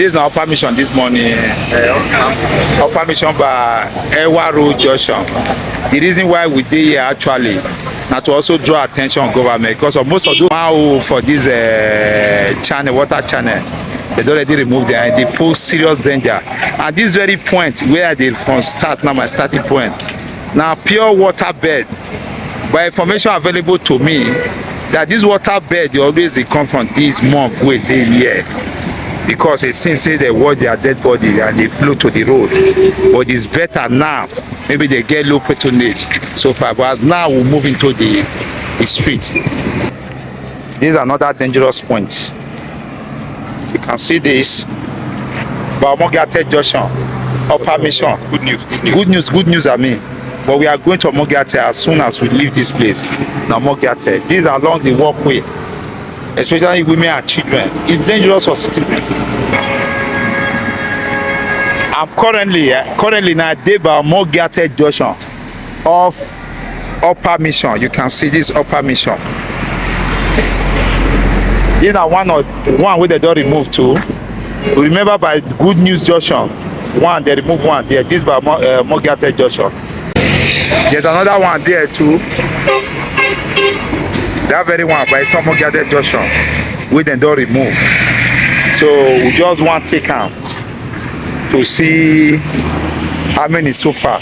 This is our permission this morning. Our permission by Ewa Road Junction. The reason why we did here actually now to also draw attention on government because of most of those now for this channel, water channel, they already removed them. They pose serious danger. At this very point where they from start now, my starting point. Now pure water bed. By information available to me, that this water bed they always they come from this monk where they here. Because it seems they watch their dead body and they flow to the road. But it's better now. Maybe they get low patronage so far. But now we're moving to the streets. This is another dangerous point. You can see this. But Mogate Junction, Upper Mission. Good news, I mean. But we are going to Mogate as soon as we leave this place. Now Mogate. These are along the walkway. Especially women and children. It's dangerous for citizens. I'm currently now by Mogate Junction of Upper Mission. You can see this Upper Mission. These are one where they don't remove two. We remember by Good News Junction, one they remove one there. This by Mogate Junction. There's another one there too. That very one by some Mogate Junction, we then don't remove. So we just want to take out to see how many so far.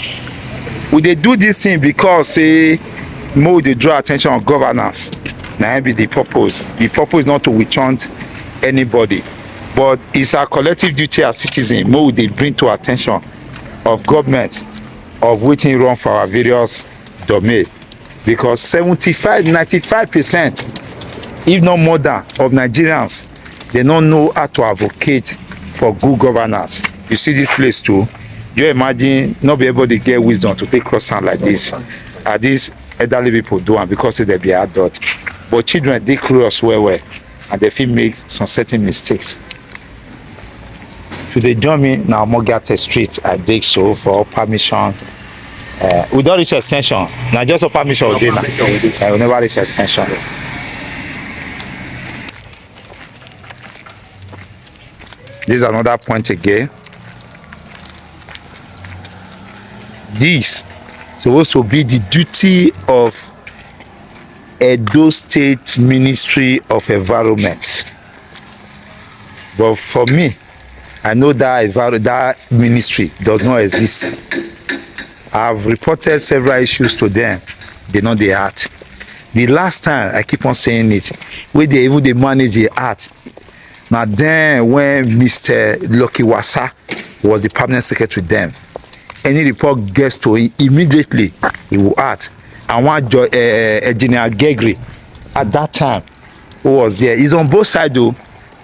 We they do this thing because more they draw attention on governance. Now be the purpose. The purpose is not to withhold anybody, but it's our collective duty as citizens. More they bring to attention of government of waiting wrong for our various domain. Because 95%, if not more than, of Nigerians, they don't know how to advocate for good governance. You see this place too. You imagine not be able to get wisdom to take cross hand like this. These elderly people do it because they be adult. But children, they curious well, and they feel make some certain mistakes. Should they join me now, Mogate Street, I dig so for permission. We don't reach extension. Now just a permission we did now. We never reach extension. This is another point again. This is supposed to be the duty of Edo State Ministry of Environment. But for me, I know that ministry does not exist. I've reported several issues to them. They know the art. The last time, I keep on saying it, where they manage the art. Now then, when Mr. Lucky Wasa was the permanent secretary then, any report gets to him, immediately he will act. And one engineer Gegri, at that time, who was there, he's on both sides though.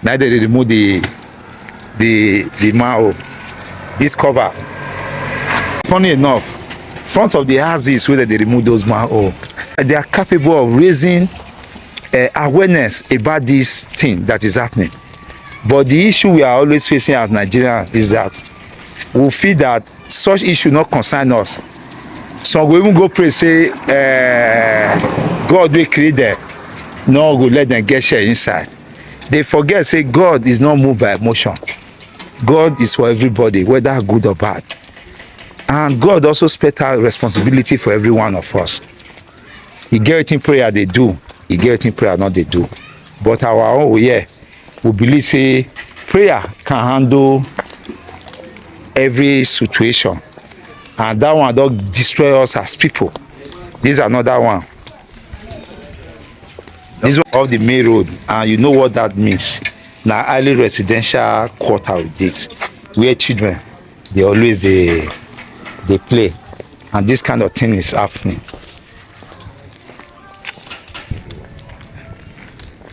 Now they remove the Mao, this cover. Funny enough, front of the houses where they remove those Mao, they are capable of raising awareness about this thing that is happening. But the issue we are always facing as Nigerians is that we feel that such issue not concern us. Some will even go pray, say, God will create them. No, go let them get share inside. They forget, say, God is not moved by emotion. God is for everybody, whether good or bad. And God also special responsibility for every one of us. He get it in prayer, they do. He get it in prayer, not they do. But our own, we believe, say, prayer can handle every situation. And that one don't destroy us as people. This is another one. This is off the main road, and you know what that means. Now, highly residential quarter with this, where children, they always they play, and this kind of thing is happening.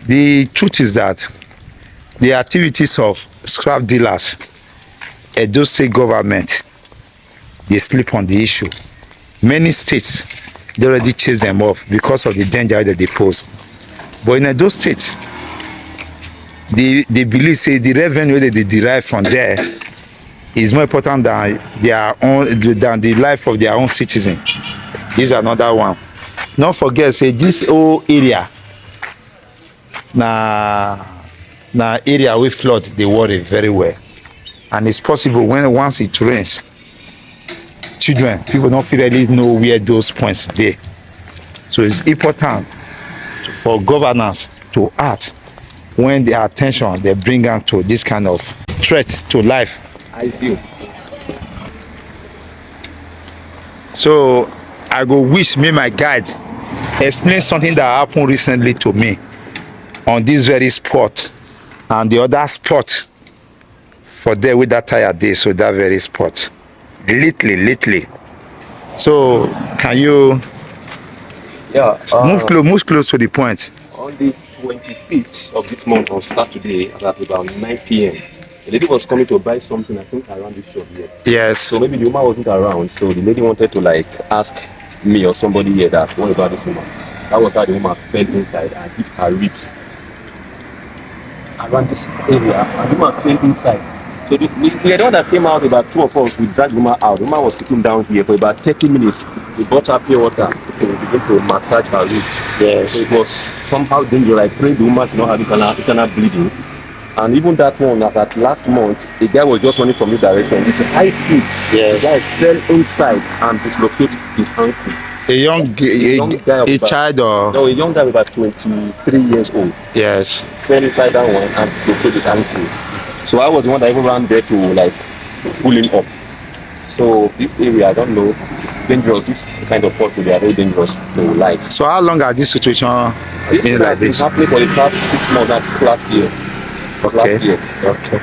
The truth is that the activities of scrap dealers, Edo State government, they sleep on the issue. Many states, they already chase them off because of the danger that they pose. But in Edo State, they believe, say, the revenue that they derive from there is more important than the life of their own citizen. This is another one. Don't forget, say, this whole area, na area we flood, they worry very well. and it's possible when once it rains, people don't really know where those points dey. So it's important for governance to act when the attention they bring them to this kind of threat to life. I see. So I go wish me my guide explain something that happened recently to me on this very spot and the other spot for there with that tire day. So that very spot lately. So can you move close to the point? On the 25th of this month on Saturday at about 9 p.m. the lady was coming to buy something, I think around this shop here. Yes. So maybe the woman wasn't around, so the lady wanted to like ask me or somebody here that what about this woman. That was how the woman fell inside and hit her ribs around this area, and the woman fell inside. So we are the one that came out, about 2 of us, we dragged the woman out. The woman was sitting down here for about 30 minutes. We brought her pure water to begin to massage her ribs. Yes. So it was somehow dangerous, like praying the woman to not have internal bleeding. And even that one, that last month, the guy was just running from the direction with a high speed. Yes. The guy fell inside and dislocated his ankle. A child or? No, a young guy about 23 years old. Yes. Fell inside that one and dislocated his ankle. So I was the one that even ran there to like pull him up. So this area, I don't know, it's dangerous. This kind of pot, they are very dangerous to life. So how long has this situation been like this? It's happening for the past 6 months. That's last year. Okay. Last year. Okay.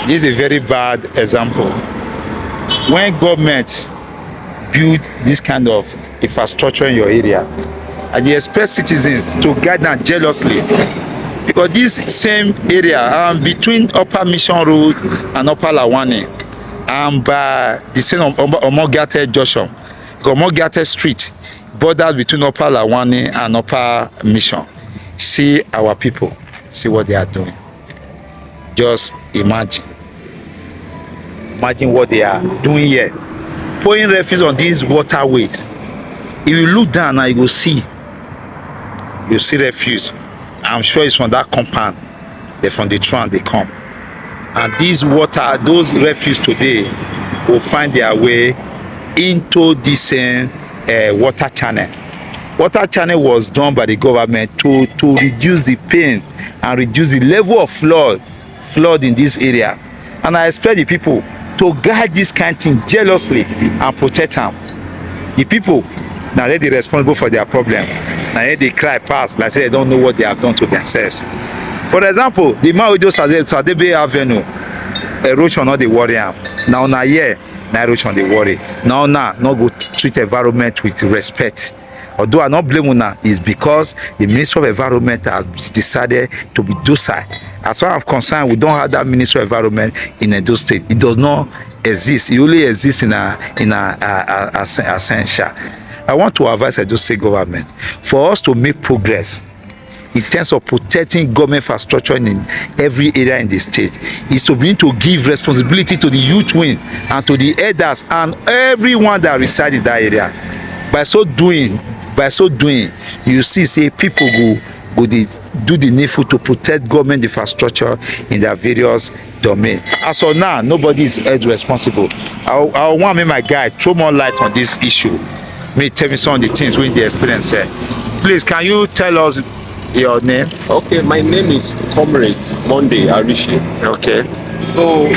This is a very bad example. When government build this kind of infrastructure in your area, and you expect citizens to guide them jealously, because this same area between Upper Mission Road and Upper Lawani, and by the same Omogate Junction, Omogate Street, borders between Upper Lawani and Upper Mission. See our people, see what they are doing. Just imagine what they are doing here, pouring refuse on these waterways. If you look down now, you see refuse. I'm sure it's from that compound. They're from the trunk they come, and these water, those refuse today will find their way into this water channel. Water channel was done by the government to reduce the pain and reduce the level of flood in this area. And I expect the people to guide this kind of thing jealously and protect them. The people, now they're responsible for their problem. Now they cry past, like say they don't know what they have done to themselves. For example, the man who just Sadebe Avenue, erosion not the worry. Now here, now erosion the worry. Now not go treat environment with respect. Although I not blame una, is because the Ministry of Environment has decided to be docile. As far as I'm concerned, we don't have that Ministry of Environment in Edo State. It does not exist. It only exists in essential. I want to advise Edo State government for us to make progress in terms of protecting government infrastructure in every area in the state, is to begin to give responsibility to the youth wing and to the elders and everyone that reside in that area. By so doing, you see, say people go do the needful to protect government infrastructure in their various domains. As of now, nobody is held responsible. I want me, my guy, throw more light on this issue. Tell me some of the things we the experience here. Please, can you tell us your name? Okay, my name is Comrade Monday Arishi. Okay. So,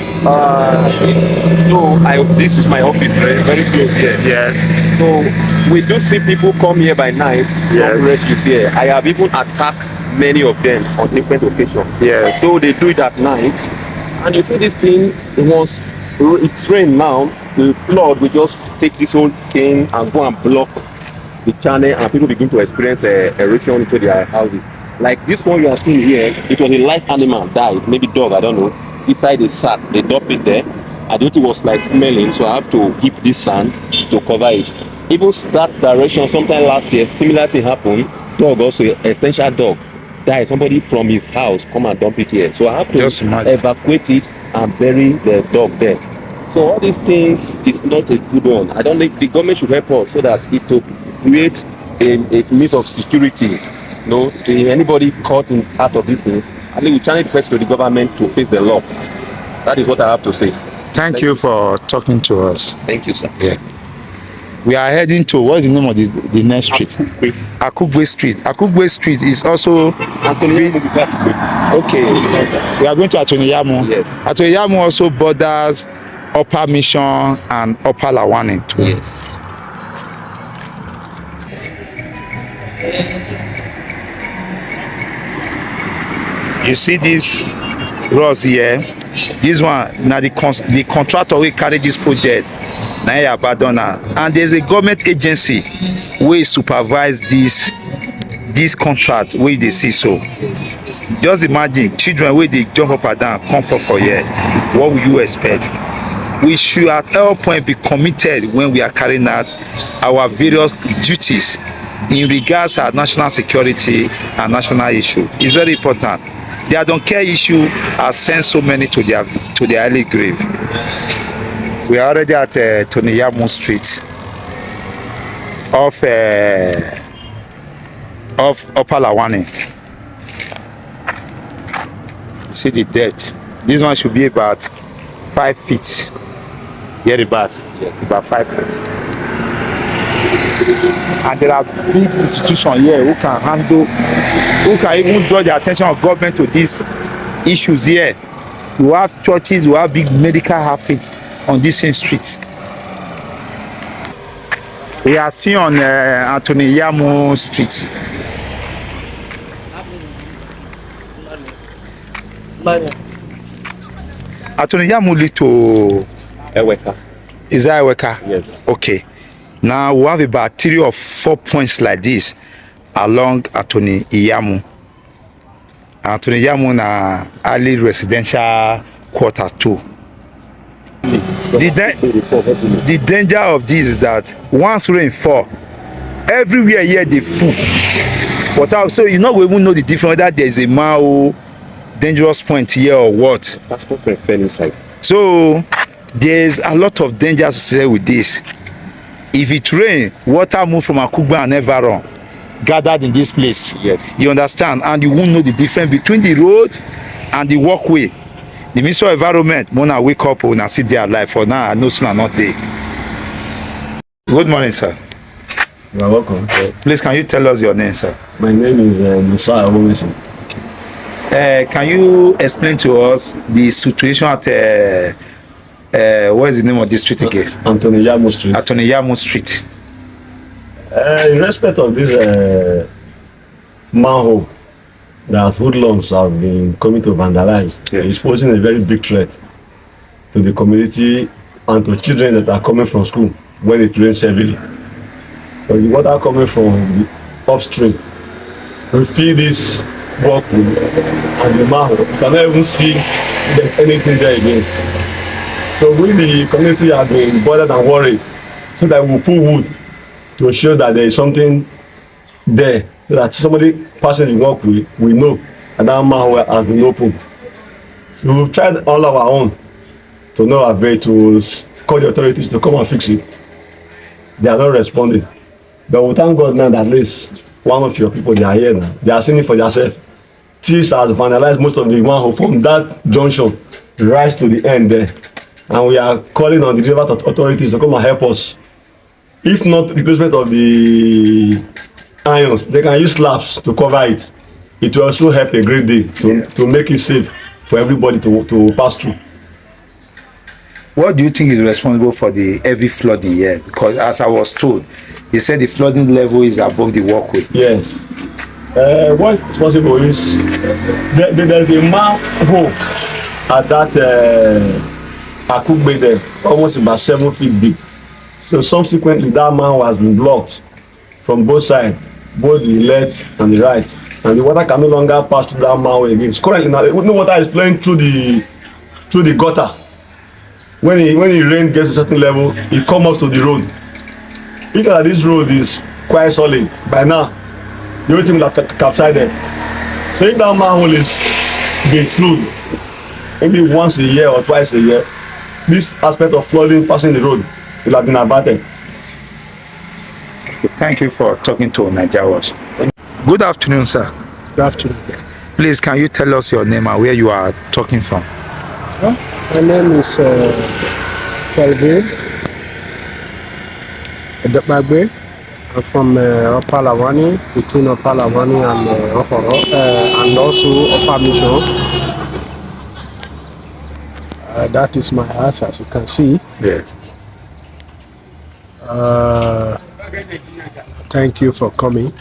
this is my office, right? Very close here. Yes. So we do see people come here by night. Yes. Refuse here. I have even attacked many of them on different occasions. Yes. So they do it at night, and you see this thing. Once it's rain now, the flood will just take this whole thing and go and block the channel, and people begin to experience erosion into their houses. Like this one you are seeing here, it was a live animal died, maybe dog, I don't know, inside the sack. They dump it there. I thought it was like smelling, so I have to heap this sand to cover it. Even that direction, sometime last year, similar thing happened. Dog also, essential dog, died. Somebody from his house come and dump it here. So I have to evacuate it and bury the dog there. So all these things is not a good one. I don't think the government should help us so that it to create a means of security. To anybody caught in part of these things, I think we challenge the person to the government to face the law. That is what I have to say. Thank you for talking to us. Thank you, sir. Yeah. We are heading to, what is the name of the next street? Akugbe Street. Akugbe Street is also okay. We are going to Iyamu. Yes. Iyamu also borders Upper Mission and Upper Lawane too. Yes. You see this roads here? This one now the contractor will carry this project. Now and there's a government agency wey supervise this contract wey they see. So just imagine children wey dey jump up and down come for here. What will you expect? We should at all point be committed when we are carrying out our various duties in regards to our national security and national issue. It's very important. Their don't care issue has sent so many to their early grave. We are already at Iyamu Street of Upper Lawane. See the depth. This one should be about 5 feet. Here about, yes, about 5 feet. And there are big institutions here who can handle, who can even draw the attention of government to these issues here. We have churches, we have big medical outfits on this same street. We are still on Iyamu Street. Iyamu lead to Eweka. Is that Eweka? Yes. Okay. Now we have about 3 or 4 points like this along Iyamu. Iyamu na early residential quarter too. The danger of this is that once rain fall, everywhere here they full. So you not even know the difference whether there is a more dangerous point here or what. That's perfect fair inside. So there's a lot of danger associated with this. If it rain, water move from Akugbe and Everon gathered in this place. Yes. You understand? And you won't know the difference between the road and the walkway. The Minister of Environment, Mona wake up when I see their life. For now, I know soon are not there. Good morning, sir. You are welcome. Please, can you tell us your name, sir? My name is Musa Awomesi. Can you explain to us the situation at what is the name of this street again? Iyamu Street. Iyamu Street. In respect of this manhole that hoodlums have been coming to vandalize, yes, it's posing a very big threat to the community and to children that are coming from school when it rains heavily. But the water coming from the upstream will fill this walkway and the manhole. You cannot even see if there's anything there again. So we, the community, have been bothered and worried, so that we put wood to show that there is something there, so that somebody passing the walkway, we know that that manhole has been opened. So we've tried all our own to no avail, to call the authorities to come and fix it. They are not responding. But we thank God now that at least one of your people, they are here now. They are seeing it for themselves. Thieves has vandalized most of the manhole from that junction right to the end there. And we are calling on the relevant authorities to come and help us. If not replacement of the irons, they can use slabs to cover it. It will also help a great deal to make it safe for everybody to pass through. What do you think is responsible for the heavy flooding here? Because as I was told, they said the flooding level is above the walkway. Yes. What is possible is there's a manhole at that Akugbe there, almost about 7 feet deep. So subsequently, that manhole has been blocked from both sides, both the left and the right, and the water can no longer pass through that manhole again. So currently, now no water is flowing through the gutter. When the rain gets to a certain level, it comes up to the road. Because this road is quite solid by now, the whole thing will have capsided. So if that manhole is being through maybe once a year or twice a year, this aspect of flooding passing the road will have been averted. Thank you for talking to NAIJA. Good afternoon, sir. Good afternoon. Please, can you tell us your name and where you are talking from? Well, my name is Kelvin Edebagbe. I'm from Upper Lawani, between Upper Lawani and Okoro, and also Upper Mission. That is my house, as you can see. Yes. Thank you for coming.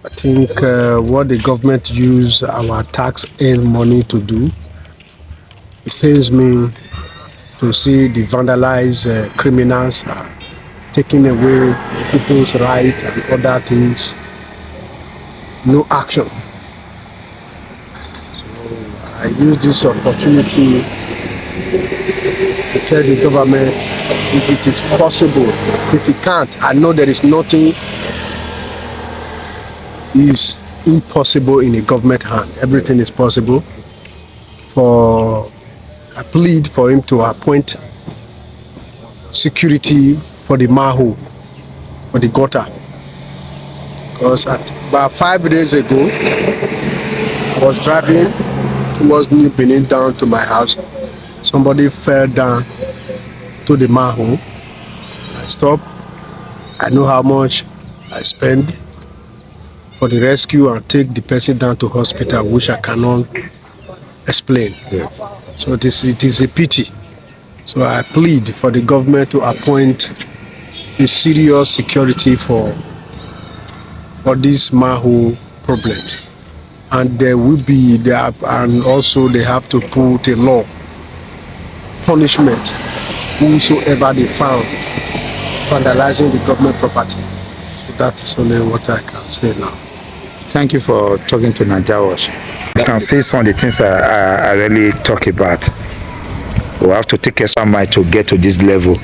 I think what the government use our tax-earned money to do, it pains me to see the vandalized criminals taking away people's rights and other things. No action. So I use this opportunity to tell the government if it is possible. If it can't, I know there is nothing is impossible in a government hand. Everything is possible. I plead for him to appoint security for the manhole, for the gutter. Because about 5 days ago, I was driving towards New Benin down to my house. Somebody fell down to the manhole. I stopped. I know how much I spend for the rescue and take the person down to hospital, which I cannot explain. Yes. So it is a pity. So I plead for the government to appoint a serious security for these manhole problems. And there will be, and also they have to put a law, punishment, whosoever they found vandalizing the government property. So that is only what I can say now. Thank you for talking to NAIJA. You can see some of the things I really talk about. We have to take extra mile to get to this level.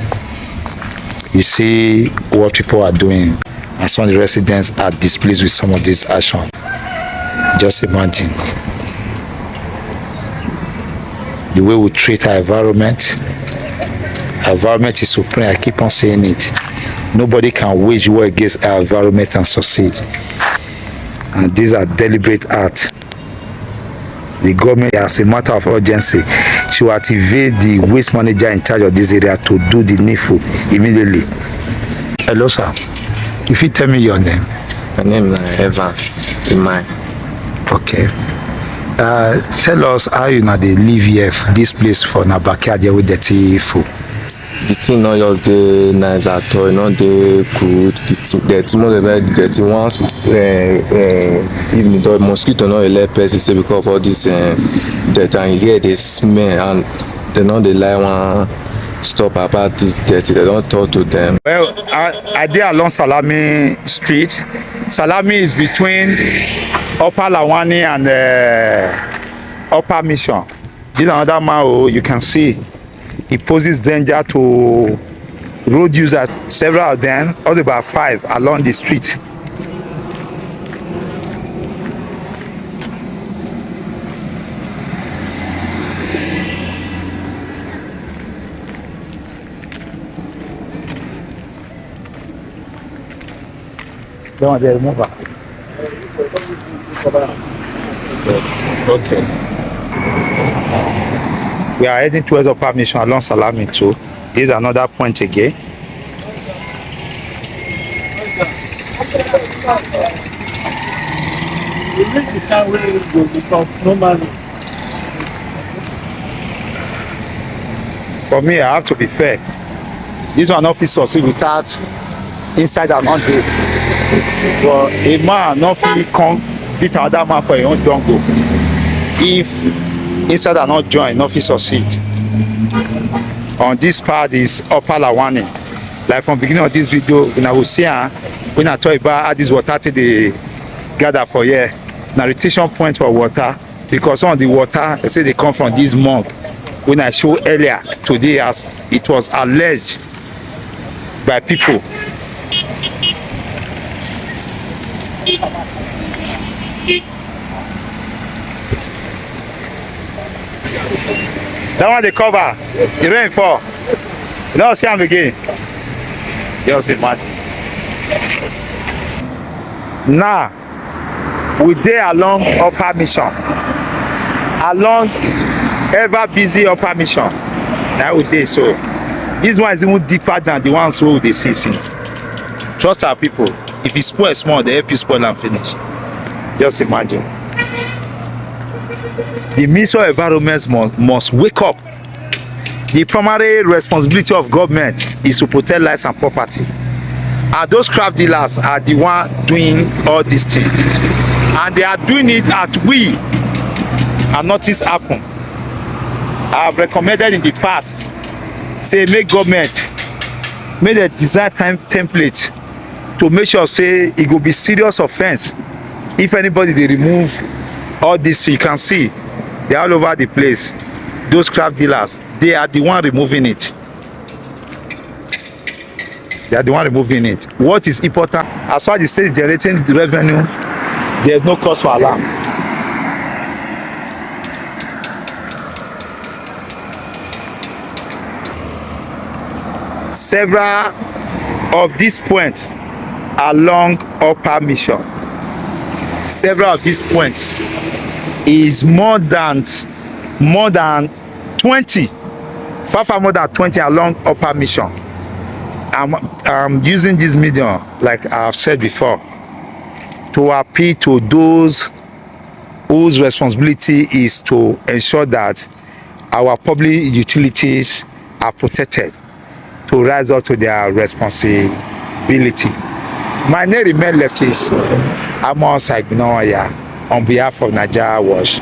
You see what people are doing, and some of the residents are displeased with some of this action. Just imagine the way we treat our environment. Our environment is supreme. I keep on saying it. Nobody can wage war against our environment and succeed. And these are deliberate acts. The government, as a matter of urgency, should activate the waste manager in charge of this area to do the needful immediately. Hello, sir. If you tell me your name. My name is Evans Imai. Okay. Tell us how you know they live here, this place for na backyard here with dirty food. The thing not just dey nice at all, not dey good. The thing most very dirty once even the mosquito not let person say because of all this dirt, and here they smell and they not dey lie one stop about this dirty. They don't talk to them. Well, I dey along Salami Street. Salami is between Upper Lawani and Upper Mission. This is another man you can see. He poses danger to road users, several of them, all about 5 along the street. Don't they remove her? Okay. We are heading towards Upper Mission along Salami too. This is another point again. For me, I have to be fair. This one not fit succeed without inside and on there. But a man not fit come beat another man for a own jungle. If inside and not join, not fit succeed. On this part is Upper Lawani. Like from beginning of this video, when I will see when I talk about how this water they gather for here. Now retention point for water, because some of the water they say they come from this month. When I show earlier today, as it was alleged by people. That one they cover. The rain fall. You don't see them again. Just imagine. Now, we dey along upper mission. Along ever busy upper mission. That we dey so. This one is even deeper than the ones who they see. Trust our people. If you spoil small, they help you spoil and finish. Just imagine. The Ministry of Environment must wake up. The primary responsibility of government is to protect lives and property. And those craft dealers are the one doing all these things. And they are doing it at will. And nothing's happen. I have recommended in the past, say make government, make a design template to make sure say it will be serious offense if anybody they remove all this. You can see they're all over the place. Those craft dealers, they are the one removing it. They are the one removing it. What is important, as far as the state is generating the revenue, there is no cause for alarm. Several of these points along upper mission, several of these points is more than 20, far more than 20 along upper mission. I'm using this medium, like I've said before, to appeal to those whose responsibility is to ensure that our public utilities are protected, to rise up to their responsibility. My name remains leftist Amos Igbinoya on behalf of NAIJA Watch.